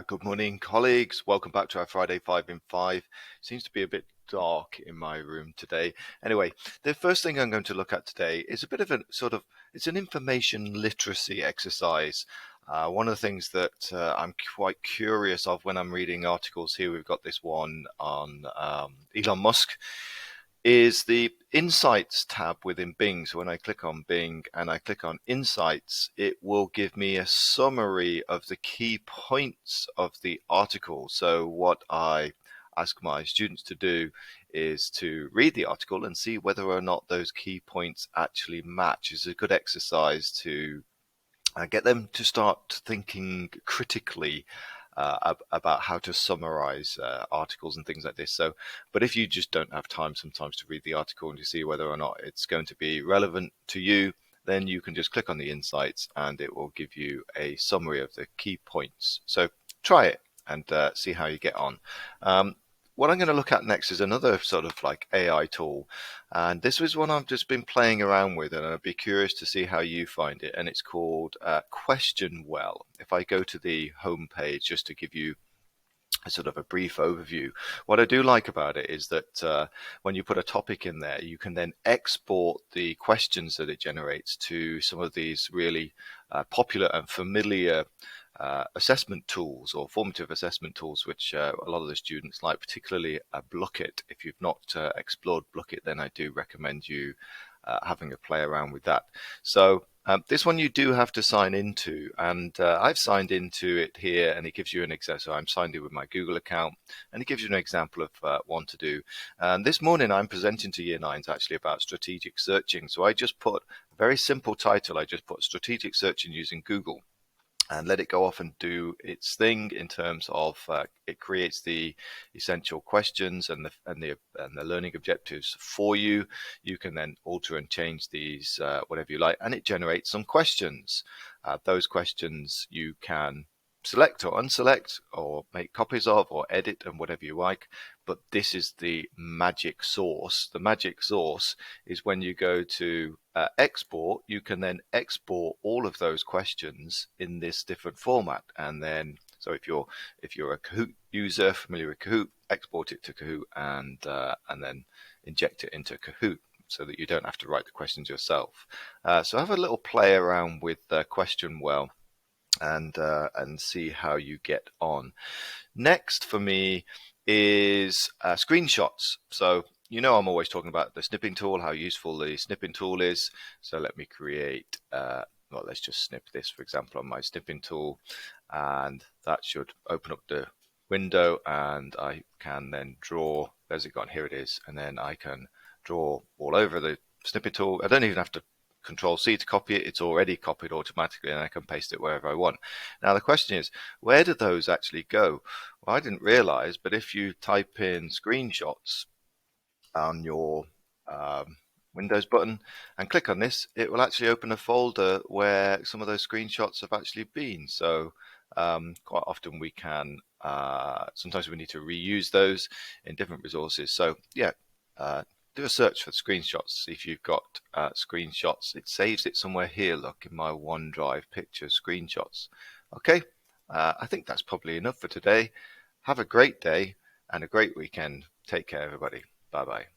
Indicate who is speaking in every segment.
Speaker 1: Good morning, colleagues. Welcome back to our Friday 5 in 5. Seems to be a bit dark in my room today. Anyway, the first thing I'm going to look at today is a bit of it's an information literacy exercise. One of the things that I'm quite curious of when I'm reading articles here, we've got this one on Elon Musk, is the Insights tab within Bing. So when I click on Bing and I click on Insights, it will give me a summary of the key points of the article. So what I ask my students to do is to read the article and see whether or not those key points actually match. It's a good exercise to get them to start thinking critically about how to summarize articles and things like this. So, but if you just don't have time sometimes to read the article and to see whether or not it's going to be relevant to you, then you can just click on the insights and it will give you a summary of the key points. So try it and see how you get on. What I'm going to look at next is another sort of like AI tool, and this was one I've just been playing around with, and I'd be curious to see how you find it. And it's called QuestionWell. If I go to the home page just to give you a sort of a brief overview, what I do like about it is that when you put a topic in there, you can then export the questions that it generates to some of these really popular and familiar assessment tools or formative assessment tools, which a lot of the students like, particularly Blockit. If you've not explored Blockit, then I do recommend you having a play around with that. So this one you do have to sign into, and I've signed into it here, and it gives you an example. So I'm signed in with my Google account, and it gives you an example of one to do. And this morning I'm presenting to Year 9s actually about strategic searching. So I just put a very simple title. I just put strategic searching using Google, and let it go off and do its thing in terms of it creates the essential questions and the learning objectives for you. You can then alter and change these whatever you like, and it generates some questions. Those questions you can select or unselect or make copies of or edit and whatever you like. But this is the magic sauce. The magic sauce is when you go to export, you can then export all of those questions in this different format. And then, so if you're a Kahoot user familiar with Kahoot, export it to Kahoot and then inject it into Kahoot, so that you don't have to write the questions yourself. So have a little play around with QuestionWell and see how you get on. Next for me is screenshots. So I'm always talking about the snipping tool, how useful the snipping tool is. So let me create, well, let's just snip this, for example, on my snipping tool, and that should open up the window, and I can then draw. There's it gone, here it is, and then I can draw all over the snipping tool. I don't even have to Control C to copy it. It's already copied automatically, and I can paste it wherever I want. Now the question is, where do those actually go? Well, I didn't realize, but if you type in screenshots on your Windows button and click on this, it will actually open a folder where some of those screenshots have actually been. So quite often we can, sometimes we need to reuse those in different resources. So yeah, do a search for screenshots. See if you've got screenshots. It saves it somewhere here. Look, in my OneDrive pictures, screenshots. Okay, I think that's probably enough for today. Have a great day and a great weekend. Take care, everybody. Bye-bye.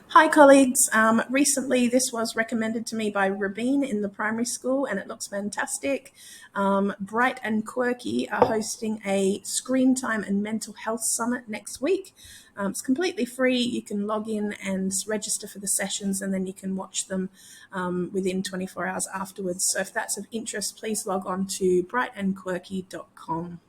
Speaker 2: Hi colleagues, recently this was recommended to me by Rabin in the primary school and it looks fantastic. Bright and Quirky are hosting a screen time and mental health summit next week. It's completely free. You can log in and register for the sessions, and then you can watch them within 24 hours afterwards. So if that's of interest, please log on to brightandquirky.com.